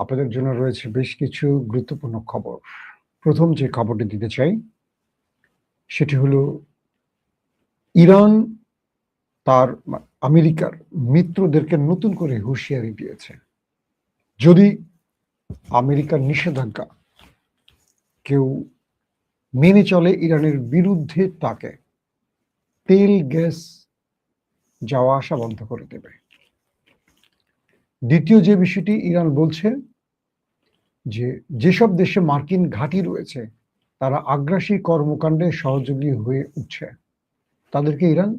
আপনাদের জন্য রয়েছে বেশ কিছু গুরুত্বপূর্ণ খবর। প্রথম যে খবরটি দিতে চাই, সেটি হলো ইরান তার আমেরিকার মিত্রদেরকে নতুন করে হুঁশিয়ারি দিয়েছে। যদি আমেরিকার নিষেধাজ্ঞা কেউ মেনে চলে, ইরানের বিরুদ্ধে তাকে তেল গ্যাস যাওয়া আসা বন্ধ করে দেবে। দ্বিতীয় যে বিষয়টি, ইরান বলছে যে যেসব দেশে মার্কিন ঘাঁটি রয়েছে তারা আগ্রাসী কর্মকাণ্ডে সহযোগী হয়ে উঠছে, তাদেরকে ইরান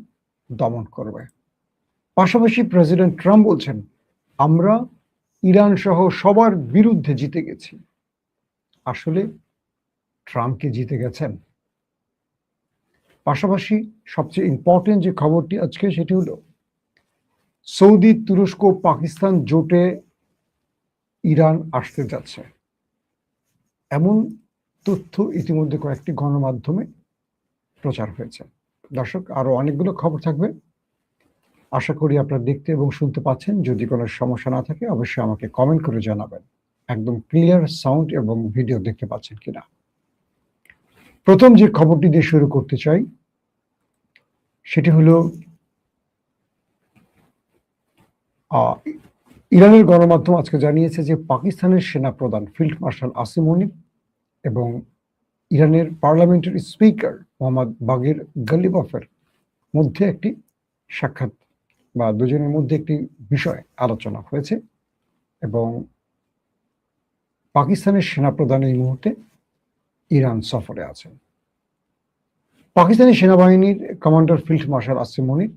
দমন করবে। পাশাপাশি প্রেসিডেন্ট ট্রাম্প বলছেন, আমরা ইরান সহ সবার বিরুদ্ধে জিতে গেছি। আসলে ট্রাম্প কি জিতে গেছেন? পাশাপাশি সবচেয়ে ইম্পর্টেন্ট যে খবরটি আজকে, সেটি হলো সৌদি, তুরস্ক, পাকিস্তান জোটে ইরান আসতে যাচ্ছে, এমন তথ্য ইতিমধ্যে কয়েকটি গণমাধ্যমে প্রচার হয়েছে। দর্শক, আরো অনেকগুলো খবর থাকবে, আশা করি আপনারা দেখতে এবং শুনতে পাচ্ছেন। যদি কোনো সমস্যা না থাকে অবশ্যই আমাকে কমেন্ট করে জানাবেন একদম ক্লিয়ার সাউন্ড এবং ভিডিও দেখতে পাচ্ছেন কিনা। প্রথম যে খবরটি দিয়ে শুরু করতে চাই, সেটি হলো ইরানের গণমাধ্যম আজকে জানিয়েছে যে পাকিস্তানের সেনাপ্রধান ফিল্ড মার্শাল আসিম মুনির এবং ইরানের পার্লামেন্টের স্পিকার মোহাম্মদ বাগের গালিবাফের মধ্যে একটি সাক্ষাৎ বা দুজনের মধ্যে একটি বিষয় আলোচনা হয়েছে এবং পাকিস্তানের সেনাপ্রধান এই মুহূর্তে ইরান সফরে আছেন। পাকিস্তানি সেনাবাহিনীর কমান্ডার ফিল্ড মার্শাল আসিম মুনির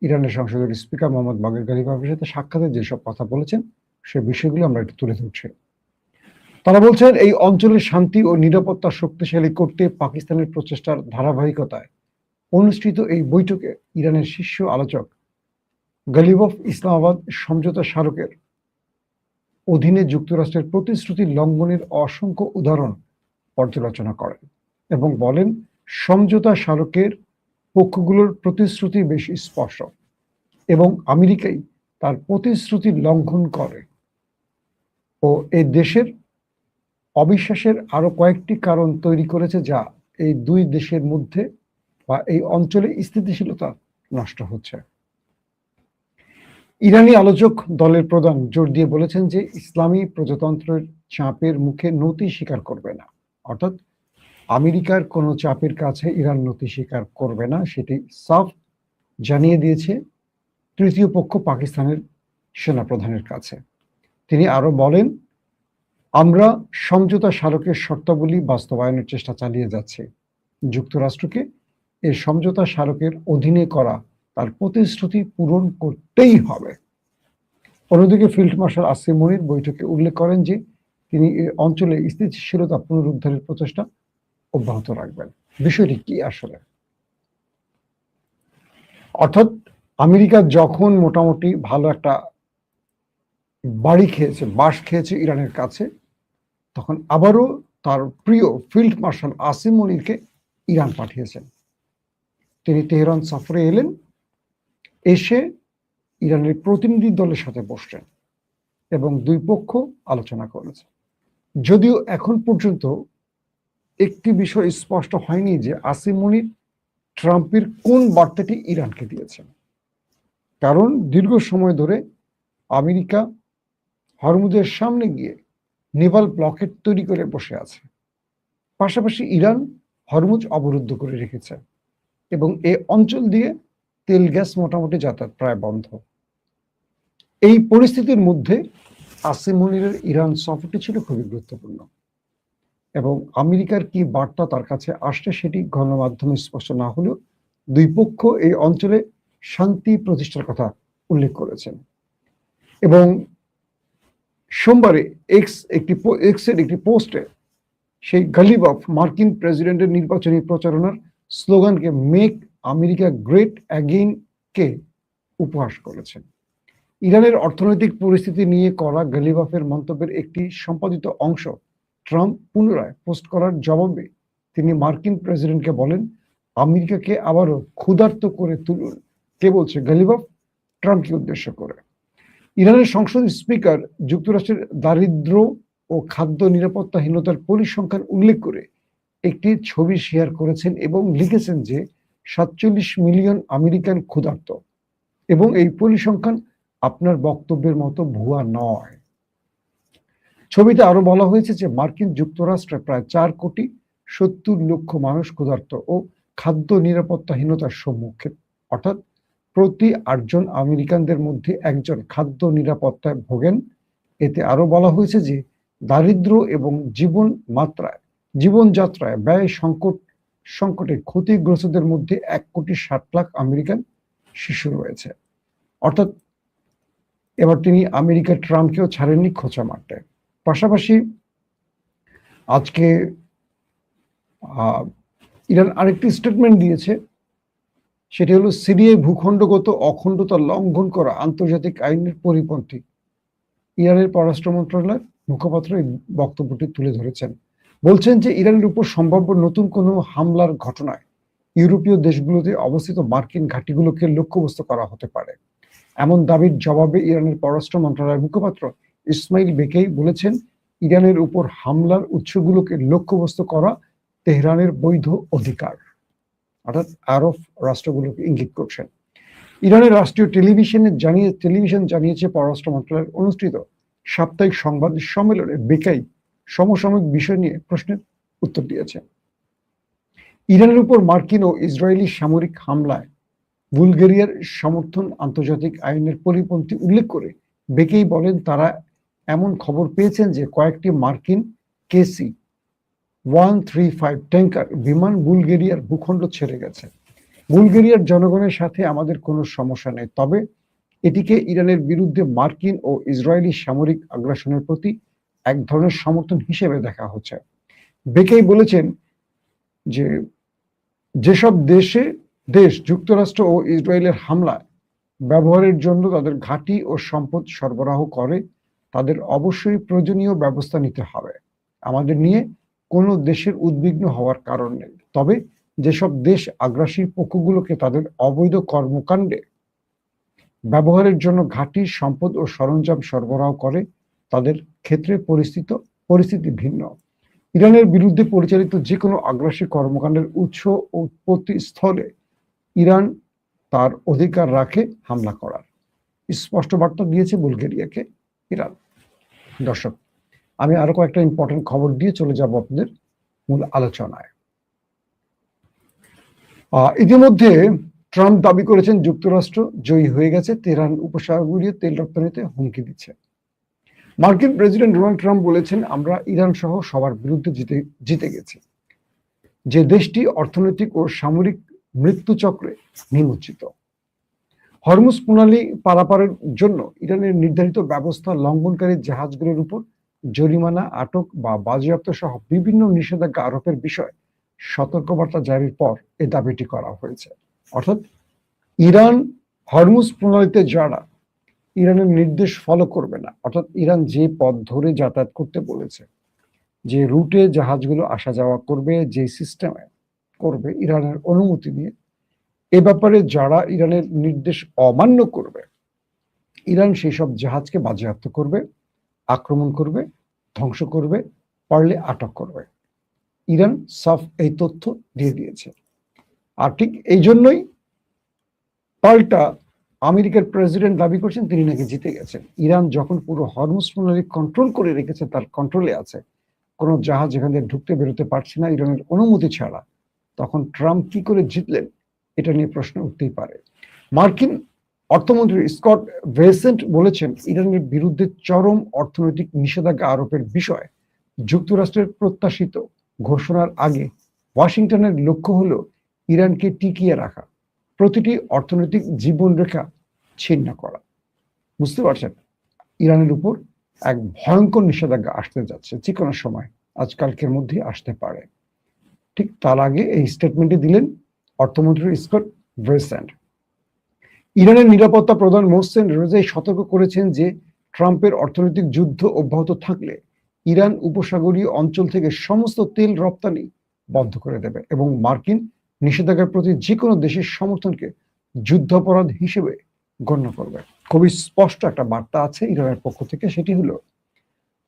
ইরানের সংসদের স্পিকার মোহাম্মদ বাগের গালিবাফের সাথে সাক্ষাতে যেসব কথা বলেছেন সে বিষয়গুলো আমরা একটু তুলে ধরছি। তারা বলছেন, এই অঞ্চলের শান্তি ও নিরাপত্তা শক্তিশালী করতে পাকিস্তানের প্রচেষ্টার ধারাবাহিকতায় অনুষ্ঠিত এই বৈঠকে ইরানের শীর্ষ আলোচক গালিবাফ ইসলামাবাদ সমঝোতা স্মারকের অধীনে যুক্তরাষ্ট্রের প্রতিশ্রুতি লঙ্ঘনের অসংখ্য উদাহরণ পর্যালোচনা করেন এবং বলেন, সমঝোতা স্মারকের পক্ষগুলোর প্রতিশ্রুতি বেশ স্পষ্ট এবং আমেরিকাই তার প্রতিশ্রুতি লঙ্ঘন করে ও এই দেশের অবিশ্বাসের আরো কয়েকটি কারণ তৈরি করেছে, যা এই দুই দেশের মধ্যে বা এই অঞ্চলে স্থিতিশীলতা নষ্ট হচ্ছে। ইরানি আলোচক দলের প্রধান জোর দিয়ে বলেছেন যে ইসলামী প্রজাতন্ত্রের চাপের মুখে নতি স্বীকার করবে না, অর্থাৎ আমেরিকার কোনো চাপের কাছে ইরান নতি স্বীকার করবে না, সেটি সাফ জানিয়ে দিয়েছে তৃতীয় পক্ষ পাকিস্তানের সেনাপ্রধানের কাছে। তিনি আরো বলেন, আমরা সমঝোতা স্মারকের শর্তাবলী বাস্তবায়নের চেষ্টা চালিয়ে যাচ্ছি। যুক্তরাষ্ট্রকে এই সমঝোতা স্মারকের অধীনে করা তার প্রতিশ্রুতি পূরণ করতেই হবে। অন্যদিকে ফিল্ড মার্শাল আসিম মুনির বৈঠকে উল্লেখ করেন যে তিনি এই অঞ্চলে স্থিতিশীলতা পুনরুদ্ধারের প্রচেষ্টা অব্যাহত রাখবেন। বিষয়টি কি আসলে? অর্থাৎ আমেরিকা যখন মোটামুটি ভালো একটা বাস খেয়েছে ইরানের কাছে, তখন আবারও তার প্রিয় ফিল্ড মার্শাল আসিম মুনিরকে ইরান পাঠিয়েছেন। তিনি তেহরান সফরে এলেন, এসে ইরানের প্রতিনিধি দলের সাথে বসলেন এবং দুই পক্ষ আলোচনা করেছে। যদিও এখন পর্যন্ত একটি বিষয় স্পষ্ট হয়নি যে আসিম মুনির ট্রাম্পের কোন বার্তাটি ইরানকে দিয়েছেন, কারণ দীর্ঘ সময় ধরে আমেরিকা হরমুজের সামনে গিয়ে নেভাল ব্লকেট তৈরি করে বসে আছে। পাশাপাশি ইরান হরমুজ অবরুদ্ধ করে রেখেছে এবং এই অঞ্চল দিয়ে তেল গ্যাস মোটামুটি যাতায়াত প্রায় বন্ধ। এই পরিস্থিতির মধ্যে আসিম মুনিরের ইরান সফরটি ছিল খুবই গুরুত্বপূর্ণ এবং আমেরিকার কি বার্তা তার কাছে আসছে সেটি গণমাধ্যমে স্পষ্ট না হলেও দুই পক্ষ এই অঞ্চলে শান্তি প্রতিষ্ঠার কথা উল্লেখ করেছেন। এবং সোমবারে এক্সের একটি পোস্টে সেই গালিবাফ মার্কিন প্রেসিডেন্টের নির্বাচনী প্রচারণার স্লোগানকে মেক আমেরিকা গ্রেট অ্যাগেইন কে উপহাস করেছেন। ইরানের অর্থনৈতিক পরিস্থিতি নিয়ে করা গালিবাফের মন্তব্যের একটি সম্পাদিত অংশ ট্রাম্প পুনরায় পোস্ট করার জবাবে তিনি মার্কিন প্রেসিডেন্টকে বলেন, আমেরিকাকে আবারও ক্ষুধার্ত করে তুলুন। কে বলছে? গালিবাফ ট্রাম্পকে উদ্দেশ্য করে। ইরানের সংসদ স্পিকার যুক্তরাষ্ট্রের দারিদ্র্য ও খাদ্য নিরাপত্তাহীনতার পরিসংখ্যান উল্লেখ করে একটি ছবি শেয়ার করেছেন এবং লিখেছেন যে ৪৭ মিলিয়ন আমেরিকান ক্ষুধার্ত, এবং এই পরিসংখ্যান আপনার বক্তব্যের মতো ভুয়া নয়। ছবিতে আরো বলা হয়েছে যে মার্কিন যুক্তরাষ্ট্রে প্রায় ৪,৭০,০০,০০০ মানুষ ক্ষুধার্ত ও খাদ্য নিরাপত্তাহীনতার সম্মুখীন, অর্থাৎ প্রতি ৮জন আমেরিকানদের মধ্যে একজন খাদ্য নিরাপত্তায় ভোগেন। এতে আরো বলা হয়েছে যে দারিদ্র্য এবং জীবনযাত্রায় ব্যয় সংকটে ক্ষতিগ্রস্তদের মধ্যে ১,৬০,০০,০০০ আমেরিকান শিশু রয়েছে। অর্থাৎ এবার তিনি আমেরিকার ট্রাম্পকেও ছাড়েননি খোঁচা মারতে। পাশাপাশি আজকে ইরান আরেকটি স্টেটমেন্ট দিয়েছে, সেটি হলো সিরিয়ায় ভূখণ্ডগত অখণ্ডতা লঙ্ঘন করা আন্তর্জাতিক আইনের পরিপন্থী। ইরানের পররাষ্ট্র মন্ত্রণালয়ের মুখপাত্র এই বক্তব্যটি তুলে ধরেছেন, বলছেন যে ইরানের উপর সম্ভাব্য নতুন কোনো হামলার ঘটনায় ইউরোপীয় দেশগুলোতে অবস্থিত মার্কিন ঘাঁটিগুলোকে লক্ষ্যবস্তু করা হতে পারে। এমন দাবির জবাবে ইরানের পররাষ্ট্র মন্ত্রণালয়ের মুখপাত্র ইসমাইল বেকেই বলেছেন, ইরানের উপর হামলার উৎসগুলোকে লক্ষ্যবস্তু করা তেহরানের বৈধ অধিকার, অর্থাৎ আরব রাষ্ট্রগুলোকে ইঙ্গিত করছেন। ইরানের রাষ্ট্রীয় টেলিভিশন জানিয়েছে পররাষ্ট্র মন্ত্রণালয়ের অনুষ্ঠিত সাপ্তাহিক সংবাদ সম্মেলনে বেকাই সমসাময়িক বিষয় নিয়ে প্রশ্নের উত্তর দিয়েছেন। ইরানের উপর মার্কিন ও ইসরায়েলি সামরিক হামলায় বুলগেরিয়ার সমর্থন আন্তর্জাতিক আইনের পরিপন্থী উল্লেখ করে বেকেই বলেন, তারা এমন খবর পেয়েছেন যে কয়েকটি মার্কিন KC-135 ট্যাঙ্কার বিমান বুলগেরিয়ার ভূখণ্ড ছেড়ে গেছে। বুলগেরিয়ার জনগণের সাথে আমাদের কোনো সমস্যা নেই, তবে এটিকে ইরানের বিরুদ্ধে মার্কিন ও ইসরায়েলি সামরিক আগ্রাসনের প্রতি এক ধরনের সমর্থন হিসেবে দেখা হচ্ছে। বেকেই বলেছেন যে যেসব দেশ যুক্তরাষ্ট্র ও ইসরায়েলের হামলা ব্যবহারের জন্য তাদের ঘাঁটি ও সম্পদ সরবরাহ করে, তাদের অবশ্যই প্রয়োজনীয় ব্যবস্থা নিতে হবে। আমাদের নিয়ে কোনো দেশের উদ্বিগ্ন হওয়ার কারণ নেই, তবে যেসব দেশ আগ্রাসী পক্ষগুলোকে তাদের অবৈধ কর্মকাণ্ডে ব্যবহারের জন্য ঘাঁটি সম্পদ ও সরঞ্জাম সরবরাহ করে, তাদের ক্ষেত্রে পরিস্থিতি ভিন্ন। ইরানের বিরুদ্ধে পরিচালিত যে কোনো আগ্রাসী কর্মকাণ্ডের উৎস ও উৎপত্তি স্থলে ইরান তার অধিকার রাখে হামলা করার। স্পষ্ট বার্তা দিয়েছে বুলগেরিয়াকে ইরান। দর্শক, আমি আরো কয়েকটা ইম্পর্টেন্ট খবর দিয়ে চলে যাব আপনাদের মূল আলোচনায়। ইতিমধ্যে ট্রাম্প দাবি করেছেন যুক্তরাষ্ট্র জয়ী হয়ে গেছে, তেহরান উপসাগরীয় তেল রপ্তানিতে হুমকি দিচ্ছে। মার্কিন প্রেসিডেন্ট ডোনাল্ড ট্রাম্প বলেছেন, আমরা ইরান সহ সবার বিরুদ্ধে জিতে গেছি, যে দেশটি অর্থনৈতিক ও সামরিক মৃত্যুচক্রে নিমজ্জিত। হরমুজ প্রণালী পারাপারের জন্য ইরানের নির্ধারিত ব্যবস্থা লঙ্ঘনকারী জাহাজগুলোর উপর জরিমানা, আটক বা বাজেয়াপ্ত সহ বিভিন্ন নিষেধাজ্ঞা আরোপের বিষয়ে সতর্কবার্তা জারির পর এ দাবিটি করা হয়েছে। অর্থাৎ ইরান হরমুজ প্রণালীতে যারা ইরানের নির্দেশ ফলো করবে না, অর্থাৎ ইরান যে পথ ধরে যাতায়াত করতে বলেছে, যে রুটে জাহাজগুলো আসা যাওয়া করবে, যে সিস্টেমে করবে ইরানের অনুমতি নিয়ে, এ ব্যাপারে যারা ইরানের নির্দেশ অমান্য করবে, ইরান সেই সব জাহাজকে বাজেয়াপ্ত করবে, আক্রমণ করবে, ধ্বংস করবে, পারলে আটক করবে। ইরান সাফ এই তথ্য দিয়ে দিয়েছে। আর ঠিক এই জন্যই পাল্টা আমেরিকার প্রেসিডেন্ট দাবি করছেন তিনি নাকি জিতে গেছেন। ইরান যখন পুরো হরমুজ প্রণালী কন্ট্রোল করে রেখেছে, তার কন্ট্রোলে আছে, কোনো জাহাজ এখানে ঢুকতে বেরোতে পারছে না ইরানের অনুমতি ছাড়া, তখন ট্রাম্প কি করে জিতলেন, এটা নিয়ে প্রশ্ন উঠতেই পারে। মার্কিন অর্থমন্ত্রী স্কট বেসেন্ট বলেছেন, ইরানের বিরুদ্ধে চরম অর্থনৈতিক নিষেধাজ্ঞা আরোপের বিষয়ে যুক্তরাষ্ট্রের প্রত্যাশিত ঘোষণার আগে ওয়াশিংটনের লক্ষ্য হলো ইরানকে টিকিয়ে রাখা, প্রতিটি অর্থনৈতিক জীবনরেখা ছিন্ন করা। বুঝতে পারছেন, ইরানের উপর এক ভয়ঙ্কর নিষেধাজ্ঞা আসতে যাচ্ছে, যে কোনো সময়, আজকালকের মধ্যে আসতে পারে। ঠিক তার আগে এই স্টেটমেন্টটি দিলেন অর্থমন্ত্রী স্কট বেসেন্ট। ইরানের নিরাপত্তা প্রধান মোহসেন রেজাই সতর্ক করেছেন যে ট্রাম্পের অর্থনৈতিক যুদ্ধ অব্যাহত থাকলে ইরান উপসাগরীয় অঞ্চল থেকে সমস্ত তেল রপ্তানি বন্ধ করে দেবে এবং মার্কিন নিষেধাজ্ঞার প্রতি যে কোনো দেশের সমর্থনকে যুদ্ধাপরাধ হিসেবে গণ্য করবে। খুবই স্পষ্ট একটা বার্তা আছে ইরানের পক্ষ থেকে, সেটি হলো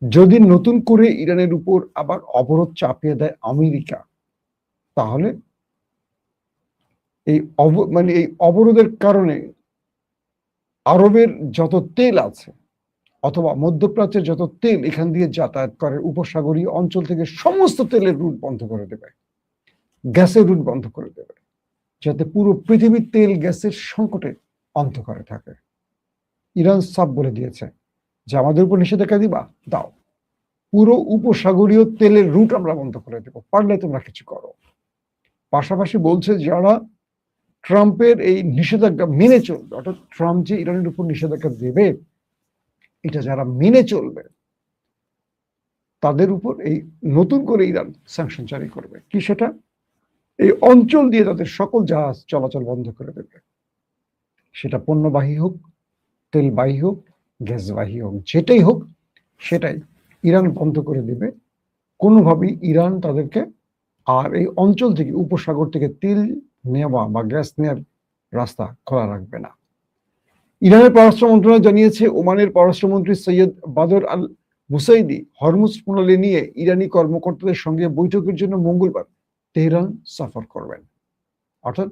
যদি নতুন করে ইরানের উপর আবার অবরোধ চাপিয়ে দেয় আমেরিকা, তাহলে এই এই অবরোধের কারণে আরবের যত তেল আছে অথবা মধ্যপ্রাচ্যের যত তেল এখান দিয়ে যাতায়াত করে উপসাগরীয় অঞ্চল থেকে সমস্ত তেলের রুট বন্ধ করে দেবে, গ্যাসের রুট বন্ধ করে দেবে, যাতে পুরো পৃথিবীর তেল গ্যাসের সংকটে অন্ধকারে থাকে। ইরান সাফ বলে দিয়েছে যে আমাদের উপর নিষেধাজ্ঞা দিবা, দাও, পুরো উপসাগরীয় তেলের রুট আমরা বন্ধ করে দেবো, পারলে তোমরা কিছু করো। পাশাপাশি বলছে যারা ট্রাম্পের এই নিষেধাজ্ঞা মেনে চলবে, অর্থাৎ ট্রাম্প যে ইরানের উপর নিষেধাজ্ঞা দেবে এটা যারা মেনে চলবে তাদের উপর এই নতুন করে ইরান স্যাংশন জারি করবে। কি সেটা? এই অঞ্চল দিয়ে তাদের সকল জাহাজ চলাচল বন্ধ করে দেবে, সেটা পণ্যবাহী হোক, তেলবাহী হোক, গ্যাসবাহী হোক, যেটাই হোক সেটাই ইরান বন্ধ করে দেবে। কোনোভাবেই ইরান তাদেরকে আর এই অঞ্চল থেকে উপসাগর থেকে তেল নেওয়া বা গ্যাস নেওয়ার রাস্তা খোলা রাখবে না। ইরানের পররাষ্ট্র মন্ত্রণালয় জানিয়েছে ওমানের পররাষ্ট্রমন্ত্রী সৈয়দ বাদর আল বুসাইদি হরমুজ প্রণালী নিয়ে ইরানি কর্মকর্তাদের সঙ্গে বৈঠকের জন্য মঙ্গলবার তেহরান সফর করবেন। অর্থাৎ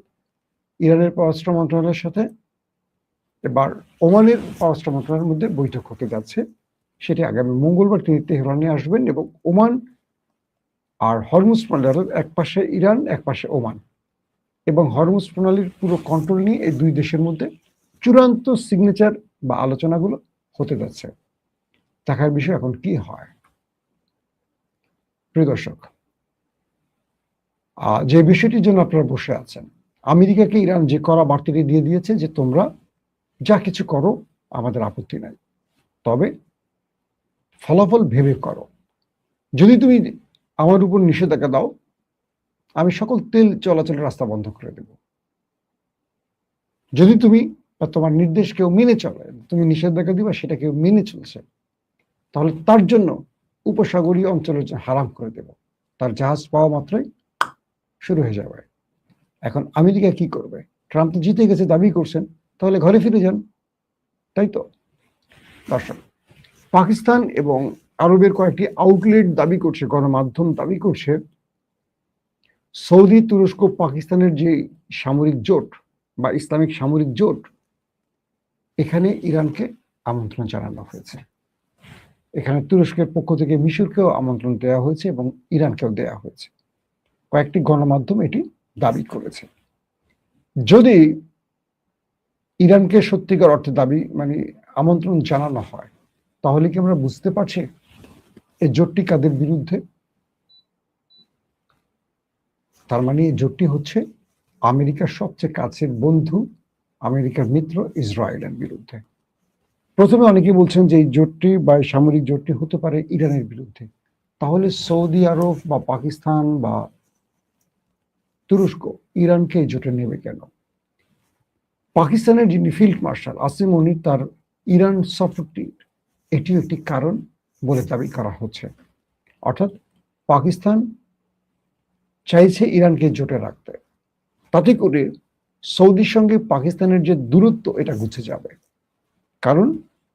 ইরানের পররাষ্ট্র মন্ত্রণালয়ের সাথে এবার ওমানের পররাষ্ট্র মন্ত্রণালয়ের মধ্যে বৈঠক হতে যাচ্ছে, সেটি আগামী মঙ্গলবার তিনি তেহরানে আসবেন এবং ওমান আর হরমুজ প্রণালীর এক পাশে ইরান এক পাশে ওমান এবং হরমুজ প্রণালীর পুরো কন্ট্রোল নিয়ে এই দুই দেশের মধ্যে চূড়ান্ত সিগনেচার বা আলোচনাগুলো হতে যাচ্ছে। দেখার বিষয় এখন কি হয়। প্রিয় দর্শক, যে বিষয়টির জন্য আপনারা বসে আছেন, আমেরিকাকে ইরান যে কড়া বার্তাটি দিয়ে দিয়েছে যে তোমরা যা কিছু করো আমাদের আপত্তি নাই, তবে ফলাফল ভেবে করো। যদি তুমি আমার উপর নিষেধাজ্ঞা দাও, আমি সকল তেল চলাচলের রাস্তা বন্ধ করে দেব। যদি তুমি বা তোমার নির্দেশ কেউ মেনে চলে, তুমি নিষেধাজ্ঞা দিবা সেটা কেউ মেনে চলছে, তাহলে তার জন্য উপসাগরীয় অঞ্চলের হারাম করে দেব, তার জাহাজ পাওয়া মাত্রই শুরু হয়ে যাবে। এখন আমেরিকা কি করবে? ট্রাম্প তো জিতে গেছে দাবি করছেন, তাহলে ঘরে ফিরে যান, তাই তো? দর্শক, পাকিস্তান এবং আরবের কয়েকটি আউটলেট দাবি করছে, গণমাধ্যম দাবি করছে, সৌদি, তুরস্ক, পাকিস্তানের যে সামরিক জোট বা ইসলামিক সামরিক জোট, এখানে ইরানকে আমন্ত্রণ জানানো হয়েছে। এখানে তুরস্কের পক্ষ থেকে মিশরকেও আমন্ত্রণ দেওয়া হয়েছে এবং ইরানকেও দেওয়া হয়েছে। কয়েকটি গণমাধ্যম এটি দাবি করেছে। যদি ইরানকে সত্যিকার অর্থে দাবি আমন্ত্রণ জানানো হয়, তাহলে কি আমরা বুঝতে পারছি এই জোটটি কাদের বিরুদ্ধে? তার মানে এই জোটটি হচ্ছে আমেরিকার সবচেয়ে কাছের বন্ধু, আমেরিকার মিত্র ইসরায়েলের বিরুদ্ধে। প্রথমে অনেকে বলছেন যে এই জোটটি বা সামরিক জোটটি হতে পারে ইরানের বিরুদ্ধে। তাহলে সৌদি আরব বা পাকিস্তান বা তুরস্ক ইরানকে এই জোটে নেবে কেন? পাকিস্তানের যিনি ফিল্ড মার্শাল আসিম মনির তার ইরান সফরটির এটিও একটি কারণ বলে দাবি করা হচ্ছে। অর্থাৎ পাকিস্তান চাইছে ইরানকে জোটে রাখতে, তাতে করে সৌদির সঙ্গে পাকিস্তানের যে দূরত্ব এটা ঘুচে যাবে, কারণ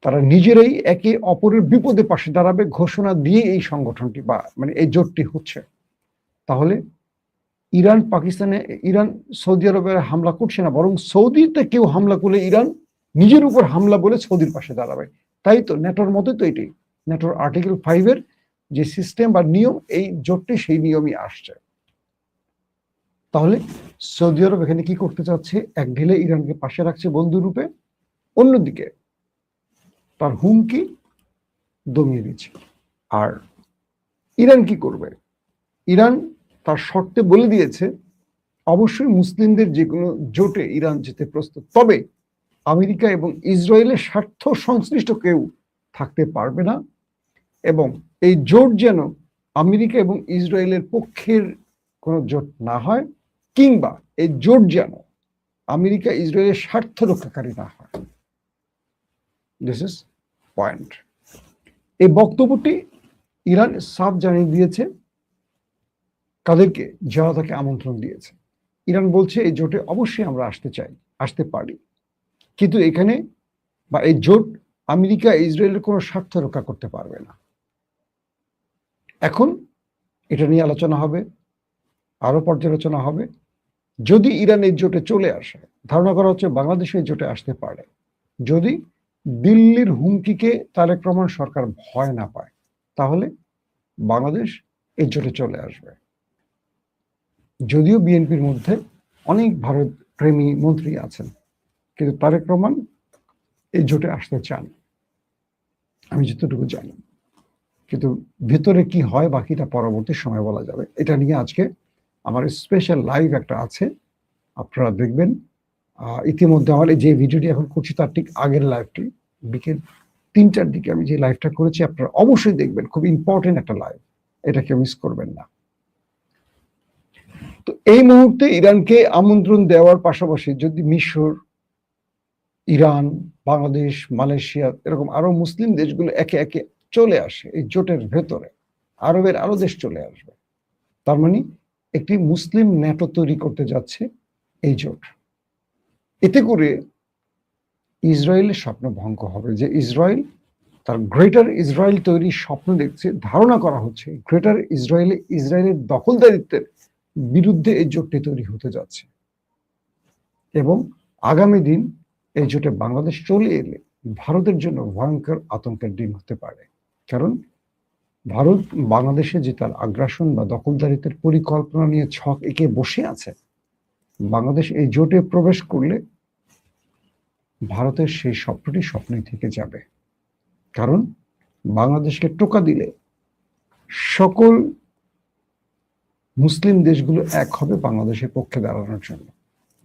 তারা নিজেরাই একে অপরের বিপদে পাশে দাঁড়াবে ঘোষণা দিয়ে এই সংগঠনটি বা এই জোটটি হচ্ছে। তাহলে ইরান সৌদি আরবের হামলা করছে না, বরং সৌদিতে কেউ হামলা করলে ইরান নিজের উপর হামলা বলে সৌদির পাশে দাঁড়াবে। তাই তো ন্যাটোর মতে তো এটি ন্যাটোর আর্টিকেল 5 যে সিস্টেম বা নিয়ম, এই জোটটি সেই নিয়মই আসছে। তাহলে সৌদি আরব এখানে কি করতে চাচ্ছে? এক ঢিলে ইরানকে পাশে রাখছে বন্ধু রূপে, অন্যদিকে তার হুমকি দমিয়ে দিচ্ছে। আর ইরান কি করবে? ইরান তার শর্তে বলে দিয়েছে অবশ্যই মুসলিমদের যে কোনো জোটে ইরান যেতে প্রস্তুত, তবে আমেরিকা এবং ইসরায়েলের স্বার্থ সংশ্লিষ্ট কেউ থাকতে পারবে না, এবং এই জোট যেন আমেরিকা এবং ইসরায়েলের পক্ষের কোনো জোট না হয়, কিংবা এই জোট যেন আমেরিকা ইসরায়েলের স্বার্থ রক্ষাকারী না হয়। This is point. এই বক্তব্যটি ইরান সাফ জানিয়ে দিয়েছে কাদেরকে, যারা তাকে আমন্ত্রণ দিয়েছে। ইরান বলছে এই জোটে অবশ্যই আমরা আসতে চাই, আসতে পারি, কিন্তু এখানে বা এই জোট আমেরিকা ইসরায়েলের কোনো স্বার্থ রক্ষা করতে পারবে না। এখন এটা নিয়ে আলোচনা হবে, আরো পর্যালোচনা হবে। যদি ইরান এই জোটে চলে আসে, ধারণা করা হচ্ছে বাংলাদেশ এই জোটে আসতে পারে, যদি দিল্লির হুমকিকে তারেক রহমান সরকার ভয় না পায়, তাহলে বাংলাদেশ এই জোটে চলে আসবে। যদিও বিএনপির মধ্যে অনেক ভারত প্রেমী মন্ত্রী আছেন, কিন্তু তারেক রহমান এই জোটে আসতে চান, আমি যতটুকু জানি। কিন্তু ভেতরে কি হয় বাকিটা পরবর্তী সময় বলা যাবে। এটা নিয়ে আজকে আমার স্পেশাল লাইভ একটা আছে, আপনারা দেখবেন। ইতিমধ্যে আমার যে ভিডিওটি এখন করছি তার ঠিক আগের লাইভটি বিকেল 3টার দিকে আমি যে লাইভটা করেছি, আপনারা অবশ্যই দেখবেন। খুব ইম্পর্টেন্ট একটা লাইভ, এটা কেউ মিস করবেন না। তো এই মুহূর্তে ইরানকে আমন্ত্রণ দেওয়ার পাশাপাশি যদি মিশর, ইরান, বাংলাদেশ, মালয়েশিয়া এরকম আরো মুসলিম দেশগুলো একে একে চলে আসে এই জোটের ভেতরে, আরবের আরো দেশ চলে আসবে, তার মানে একটি মুসলিম ন্যাটো তৈরি করতে যাচ্ছে এই জোট। এতে করে ইসরায়েলের স্বপ্ন ভঙ্গ হবে, যে ইসরায়েল তার গ্রেটার ইসরায়েল তৈরির স্বপ্ন দেখছে। ধারণা করা হচ্ছে গ্রেটার ইসরায়েলের দখলদারিত্বের বিরুদ্ধে এই জোটটি তৈরি হতে যাচ্ছে। এবং আগামী দিন এই জোটে বাংলাদেশ চলে এলে ভারতের জন্য ভয়ঙ্কর আতঙ্কের দিন হতে পারে। কারণ ভারত বাংলাদেশে যে তার আগ্রাসন বা দখলদারিত্বের পরিকল্পনা নিয়ে ছক এঁকে বসে আছে, বাংলাদেশ এই জোটে প্রবেশ করলে ভারতের সেই স্বপ্নটি স্বপ্নই থেকে যাবে। কারণ বাংলাদেশকে টোকা দিলে সকল মুসলিম দেশগুলো এক হবে বাংলাদেশের পক্ষে দাঁড়ানোর জন্য।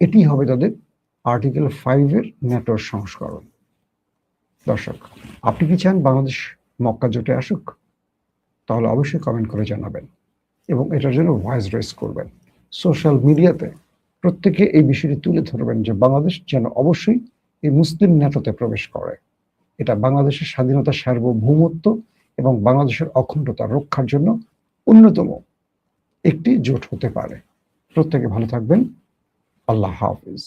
এটি হবে তাদের আর্টিকেল 5-এর ন্যাটোর সংস্করণ। দর্শক, আপনি কি চান বাংলাদেশ মক্কা জোটে আসুক? তাহলে অবশ্যই কমেন্ট করে জানাবেন এবং এটার জন্য ভয়েস রেজ করবেন। সোশ্যাল মিডিয়াতে প্রত্যেকে এই বিষয়টি তুলে ধরবেন যে বাংলাদেশ যেন অবশ্যই এই মুসলিম ন্যাটোতে প্রবেশ করে। এটা বাংলাদেশের স্বাধীনতা, সার্বভৌমত্ব এবং বাংলাদেশের অখণ্ডতা রক্ষার জন্য অন্যতম একটি জোট হতে পারে। প্রত্যেকে ভালো থাকবেন। আল্লাহ হাফিজ।